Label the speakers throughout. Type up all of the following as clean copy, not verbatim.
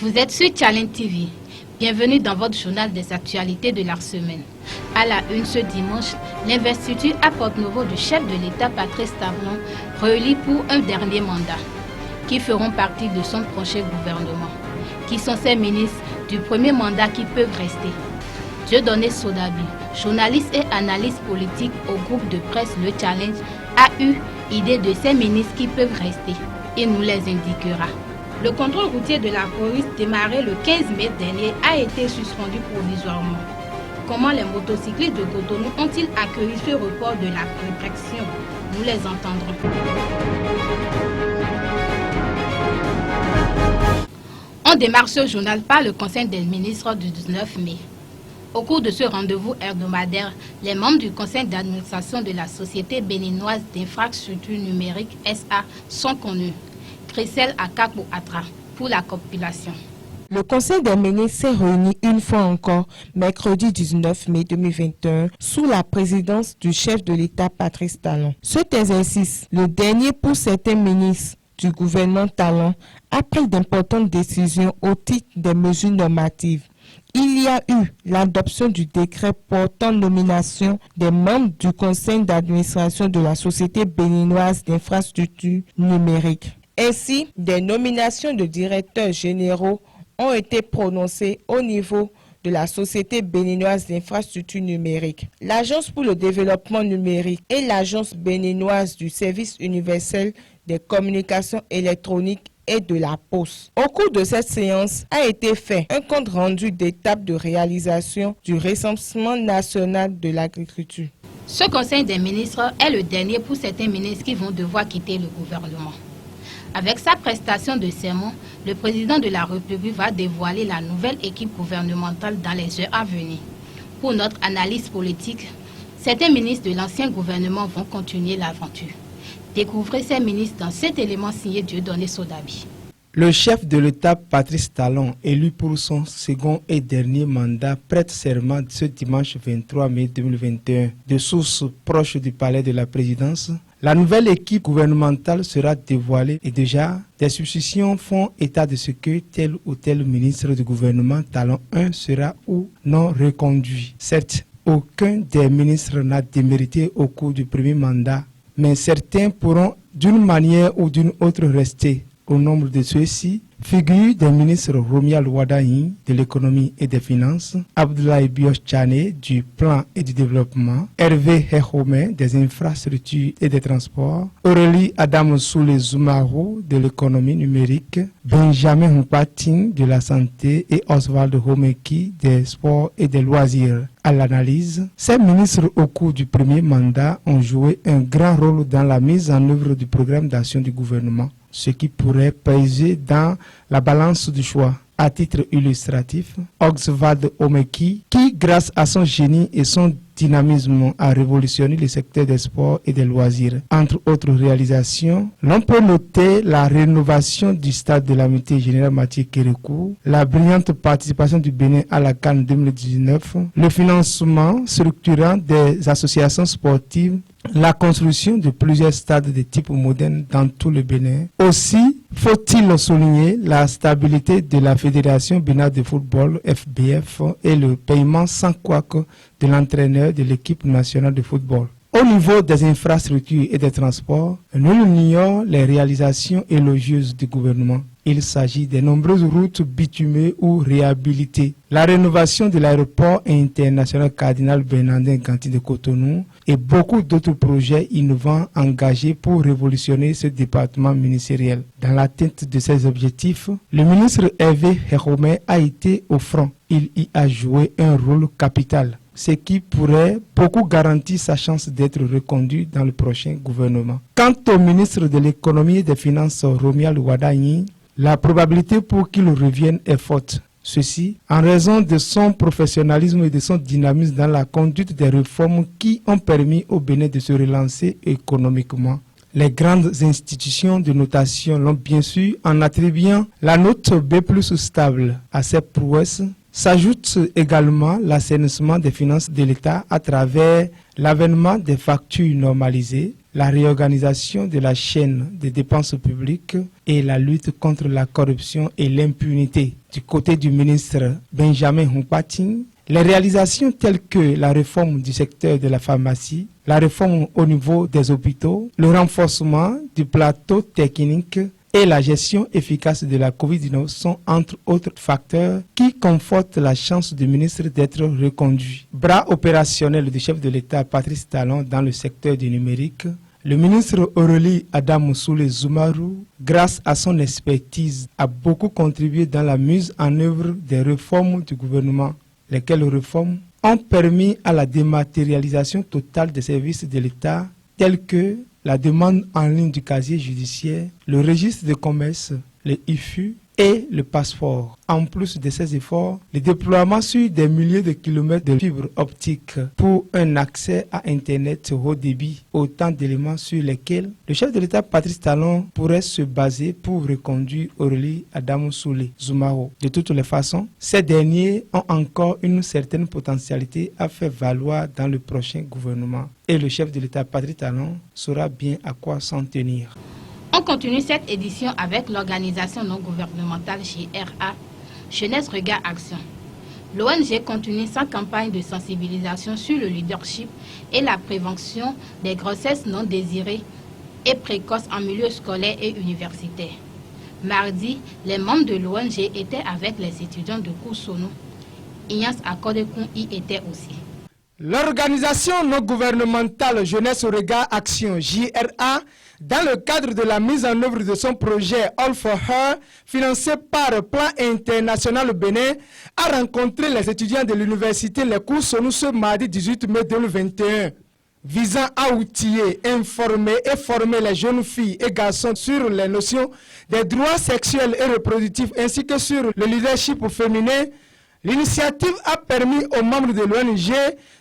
Speaker 1: Vous êtes sur Challenge TV. Bienvenue dans votre journal des actualités de la semaine. À la une ce dimanche, l'investiture à Porte-Novo du chef de l'État Patrice Talon relie pour un dernier mandat. Qui feront partie de son prochain gouvernement? Qui sont ces ministres du premier mandat qui peuvent rester? Dieudonné Sodabi, journaliste et analyste politique au groupe de presse Le Challenge, a eu idée de ces ministres qui peuvent rester. Il nous les indiquera. Le contrôle routier de la police démarré le 15 mai dernier a été suspendu provisoirement. Comment les motocyclistes de Cotonou ont-ils accueilli ce report de la répression? Nous les entendrons. On démarre ce journal par le Conseil des ministres du 19 mai. Au cours de ce rendez-vous hebdomadaire, les membres du conseil d'administration de la Société béninoise d'infrastructures numériques SA sont connus. Christelle Akakou-Atra pour la compilation.
Speaker 2: Le Conseil des ministres s'est réuni une fois encore mercredi 19 mai 2021 sous la présidence du chef de l'État Patrice Talon. Cet exercice, le dernier pour certains ministres du gouvernement Talon, a pris d'importantes décisions au titre des mesures normatives. Il y a eu l'adoption du décret portant nomination des membres du conseil d'administration de la Société béninoise d'infrastructures numériques. Ainsi, des nominations de directeurs généraux ont été prononcées au niveau de la Société béninoise d'infrastructures numériques, l'Agence pour le développement numérique et l'Agence béninoise du service universel des communications électroniques et de la Poste. Au cours de cette séance a été fait un compte rendu d'étape de réalisation du recensement national de l'agriculture.
Speaker 1: Ce conseil des ministres est le dernier pour certains ministres qui vont devoir quitter le gouvernement. Avec sa prestation de serment, le président de la République va dévoiler la nouvelle équipe gouvernementale dans les heures à venir. Pour notre analyse politique, certains ministres de l'ancien gouvernement vont continuer l'aventure. Découvrez ces ministres dans cet élément signé Dieudonné Sodabi.
Speaker 3: Le chef de l'État Patrice Talon, élu pour son second et dernier mandat, prête serment ce dimanche 23 mai 2021. De sources proches du palais de la présidence, la nouvelle équipe gouvernementale sera dévoilée et déjà des suspicions font état de ce que tel ou tel ministre du gouvernement Talon 1 sera ou non reconduit. Certes, aucun des ministres n'a démérité au cours du premier mandat, mais certains pourront d'une manière ou d'une autre rester. Au nombre de ceux-ci figurent des ministres Romial Wadahi de l'économie et des finances, Abdoulaye Bioche Tchane du plan et du développement, Hervé Hehome des infrastructures et des transports, Aurélie Adam Soule Zoumaro de l'économie numérique, Benjamin Mpating de la santé et Oswald Homeki des sports et des loisirs. À l'analyse, ces ministres au cours du premier mandat ont joué un grand rôle dans la mise en œuvre du programme d'action du gouvernement, ce qui pourrait peser dans la balance du choix. À titre illustratif, Oswald Homeki, qui grâce à son génie et son dynamisme a révolutionné le secteur des sports et des loisirs. Entre autres réalisations, l'on peut noter la rénovation du stade de l'amitié générale Mathieu Kérékou, la brillante participation du Bénin à la CAN 2019, le financement structurant des associations sportives, la construction de plusieurs stades de type moderne dans tout le Bénin. Aussi, faut-il souligner la stabilité de la Fédération béninoise de football, FBF, et le paiement sans couac de l'entraîneur de l'équipe nationale de football. Au niveau des infrastructures et des transports, nous ignorons les réalisations élogieuses du gouvernement. Il s'agit de nombreuses routes bitumées ou réhabilitées, la rénovation de l'aéroport international Cardinal Bernardin Ganti de Cotonou et beaucoup d'autres projets innovants engagés pour révolutionner ce département ministériel. Dans l'atteinte de ces objectifs, le ministre Hervé Hehome a été au front. Il y a joué un rôle capital, ce qui pourrait beaucoup garantir sa chance d'être reconduit dans le prochain gouvernement. Quant au ministre de l'économie et des finances Romial Wadahi, la probabilité pour qu'il revienne est forte. Ceci en raison de son professionnalisme et de son dynamisme dans la conduite des réformes qui ont permis au Bénin de se relancer économiquement. Les grandes institutions de notation l'ont bien su en attribuant la note B+ stable à ces prouesses. S'ajoute également l'assainissement des finances de l'État à travers l'avènement des factures normalisées, la réorganisation de la chaîne des dépenses publiques et la lutte contre la corruption et l'impunité. Du côté du ministre Benjamin Hunkpating, les réalisations telles que la réforme du secteur de la pharmacie, la réforme au niveau des hôpitaux, le renforcement du plateau technique et la gestion efficace de la COVID-19 sont entre autres facteurs qui confortent la chance du ministre d'être reconduit. Bras opérationnel du chef de l'État Patrice Talon dans le secteur du numérique, le ministre Aurélie Adamou Soulé Zoumarou, grâce à son expertise, a beaucoup contribué dans la mise en œuvre des réformes du gouvernement, lesquelles réformes ont permis à la dématérialisation totale des services de l'État tels que la demande en ligne du casier judiciaire, le registre de commerce, le IFU et le passeport. En plus de ces efforts, le déploiement sur des milliers de kilomètres de fibres optiques pour un accès à Internet haut débit, autant d'éléments sur lesquels le chef de l'État Patrice Talon pourrait se baser pour reconduire Aurélie Adamou Soulé Zoumarou. De toutes les façons, ces derniers ont encore une certaine potentialité à faire valoir dans le prochain gouvernement. Et le chef de l'État Patrice Talon saura bien à quoi s'en tenir.
Speaker 1: On continue cette édition avec l'organisation non gouvernementale JRA, Jeunesse Regard Action. L'ONG continue sa campagne de sensibilisation sur le leadership et la prévention des grossesses non désirées et précoces en milieu scolaire et universitaire. Mardi, les membres de l'ONG étaient avec les étudiants de Koussonou. Ignace Akodekoun y était aussi.
Speaker 3: L'organisation non gouvernementale Jeunesse Regard Action, JRA, dans le cadre de la mise en œuvre de son projet All for Her, financé par Plan International Bénin, a rencontré les étudiants de l'université Les Koussonou ce mardi 18 mai 2021, visant à outiller, informer et former les jeunes filles et garçons sur les notions des droits sexuels et reproductifs ainsi que sur le leadership féminin. L'initiative a permis aux membres de l'ONG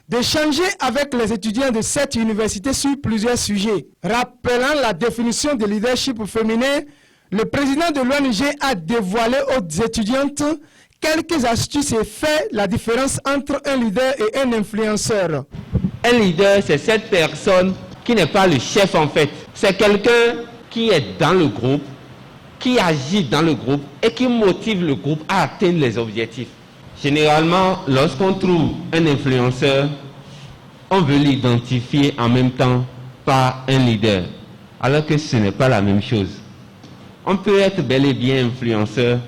Speaker 3: d'échanger avec les étudiants de cette université sur plusieurs sujets. Rappelant la définition de leadership féminin, le président de l'ONG a dévoilé aux étudiantes quelques astuces et fait la différence entre un leader et un influenceur.
Speaker 4: Un leader, c'est cette personne qui n'est pas le chef en fait. C'est quelqu'un qui est dans le groupe, qui agit dans le groupe et qui motive le groupe à atteindre les objectifs. Généralement, lorsqu'on trouve un influenceur, on veut l'identifier en même temps par un leader, alors que ce n'est pas la même chose. On peut être bel et bien influenceur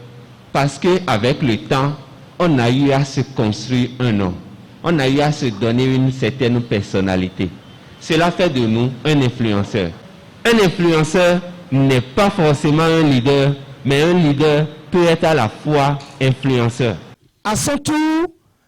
Speaker 4: parce qu'avec le temps, on a eu à se construire un nom. On a eu à se donner une certaine personnalité. Cela fait de nous un influenceur. Un influenceur n'est pas forcément un leader, mais un leader peut être à la fois influenceur.
Speaker 3: À son tour,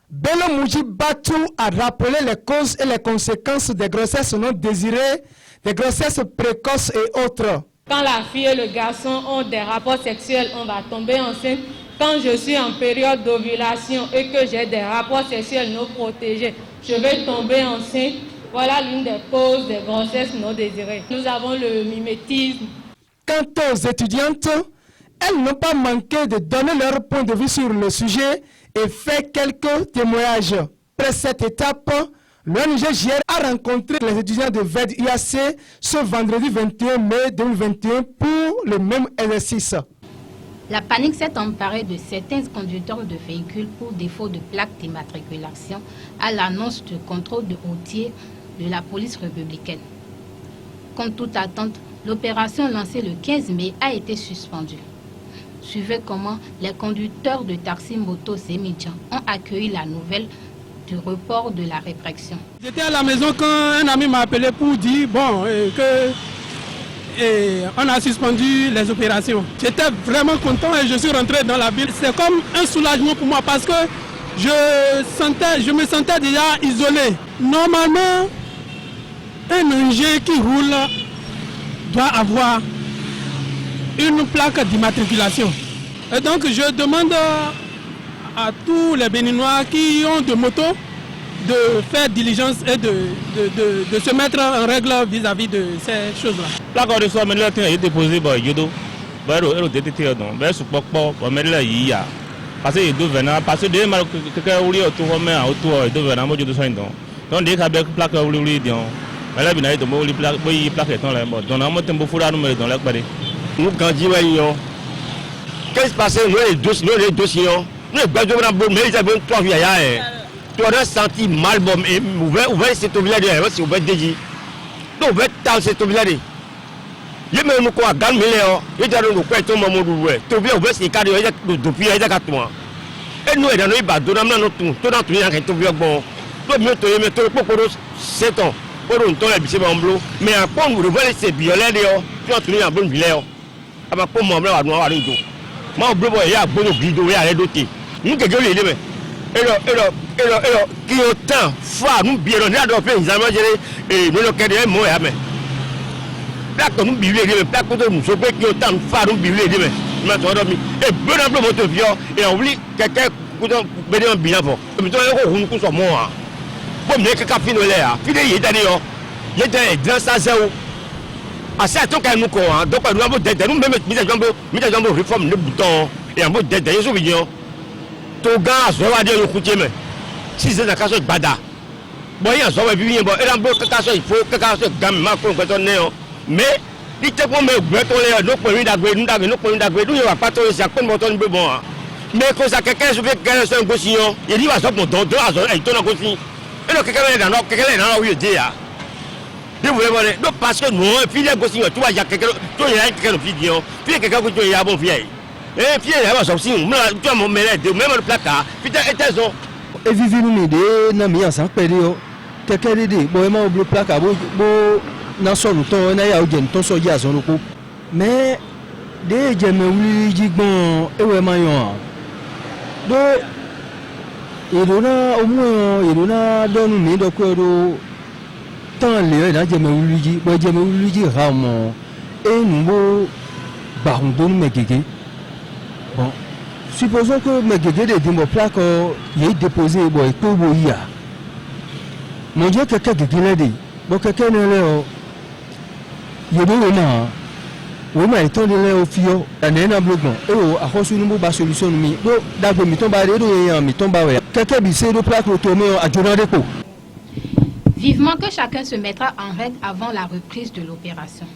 Speaker 3: Bello Mouji Batou a rappelé les causes et les conséquences des grossesses non désirées, des grossesses précoces et autres.
Speaker 5: Quand la fille et le garçon ont des rapports sexuels, on va tomber enceinte. Quand je suis en période d'ovulation et que j'ai des rapports sexuels non protégés, je vais tomber enceinte. Voilà l'une des causes des grossesses non désirées. Nous avons le mimétisme.
Speaker 3: Quant aux étudiantes, elles n'ont pas manqué de donner leur point de vue sur le sujet et fait quelques témoignages. Après cette étape, l'ONG JR a rencontré les étudiants de VED UAC ce vendredi 21 mai 2021 pour le même exercice.
Speaker 1: La panique s'est emparée de certains conducteurs de véhicules pour défaut de plaque d'immatriculation à l'annonce du contrôle de routier de la police républicaine. Contre toute attente, l'opération lancée le 15 mai a été suspendue. Suivez comment les conducteurs de taxi moto Sémidjan ont accueilli la nouvelle du report de la répression.
Speaker 6: J'étais à la maison quand un ami m'a appelé pour dire on a suspendu les opérations. J'étais vraiment content et je suis rentré dans la ville. C'est comme un soulagement pour moi parce que je me sentais déjà isolé. Normalement, un engin qui roule doit avoir une plaque d'immatriculation. Et donc je demande à tous les Béninois qui ont des motos de faire diligence et de se mettre en règle vis-à-vis de ces choses-là.
Speaker 7: Plaque de soi, mais là, il est déposé par Yodo. Parce que il doit venir parce que des mal quelqu'un autour mais autour il doit venir moi je dois donc dès qu'avec plaque Mais là, il y a des plaques qui sont là. Donc, on a un peu de fourrage dans la barre.
Speaker 8: Nous, quand qu'est-ce qui se passe? Nous, les dossiers, nous, les gars, mais ils avaient 3 jours. Tu as senti mal, ouvert cette village, c'est ouvert déjà. Donc, ouvert dans cette village. Je me dis quoi, gagne millions, je dis nous quoi, tout le monde ouvert. Tu viens ouvert, c'est carré, depuis il y a 4 mois. Et nous, dans nos bas, nous avons tout dans tout le monde qui est bon. Nous, nous, nous, 7 ans. Pour nous, nous, nous, nous, mais après, nous, nous, c'est violent, nous, nous, nous, bonne village. Après, pour moi, nous, nous, nous, moi, je veux dire, bon, nous, il y a doté. Nous, quelqu'un, il est et qui autant, fois, nous, bien, nous, avons fait une amende, et nous, nous, nous, nous, plaque nous bivouer mais plaque nous so pe ki o tan fa nous bivouer mais ma to do mi e be na pro moto fio e on vli keke ku do be de bi na fo mi to ko hun ku so mo a bo mi keka fino le a fi de ye dani yo ye de grand sa zero a sa to ka nu ko a do ko nu abo de nu mi de jambo reform ne bouton e abo de ye so bi yo to ga so wa de yo ku che me si se na ka so gbada bo yan so wa bi yin bo e na bo ka so ifo ka so gam ma ko to ne yo mais il te prend mes bêtes nous prenons d'agréer nous prenons d'agréer nous va pas trop ça comme montant de bon mais quand ça quelqu'un je vais gagner un gossillon il dit va ça mon don et ton gossillon et donc quelqu'un est dans oui dire vous voulez voir donc parce que nous fille gossillon tu vois il y a quelqu'un tu il y a quelqu'un vidéo puis quelqu'un que tu y a bon vieille et puis il y a ça aussi tu as mon mêlé de même le placard puis et tes
Speaker 9: et vivre nous m'aider na mi ensemble pério quelqu'un aider bon moi le placard bon na so lu ton na ya o je ton so ya so loko mais de je me wuli jigbon ewe ma yan do irona omo irona donu mi do ko do tan le na je me wuli ji bo je me wuli ji ra mo e nu bo ba hun do me gege bon supposons que me gege de dimbo plaque y déposé bo e ko bo ya mon dieu que gege le de bo que ne le il y a des moments où il est temps de les offrir un énorme bloquement et à cause d'une bonne solution mi do d'abord mi tombe aller do mi tombe ouais quelqu'un bise do plaque automé à journée dépôt.
Speaker 1: Vivement que chacun se mettra en règle avant la reprise de l'opération.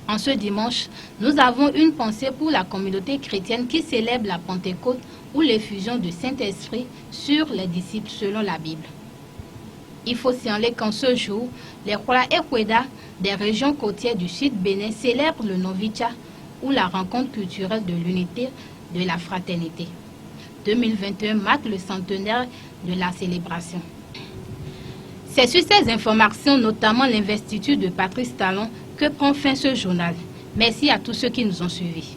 Speaker 1: En ce dimanche, nous avons une pensée pour la communauté chrétienne qui célèbre la Pentecôte ou l'effusion du Saint-Esprit sur les disciples selon la Bible. Il faut signaler qu'en ce jour, les Kwara et Kweda des régions côtières du sud Bénin célèbrent le Novicha ou la rencontre culturelle de l'unité de la fraternité. 2021 marque le centenaire de la célébration. C'est sur ces informations, notamment l'investiture de Patrice Talon, que prend fin ce journal. Merci à tous ceux qui nous ont suivis.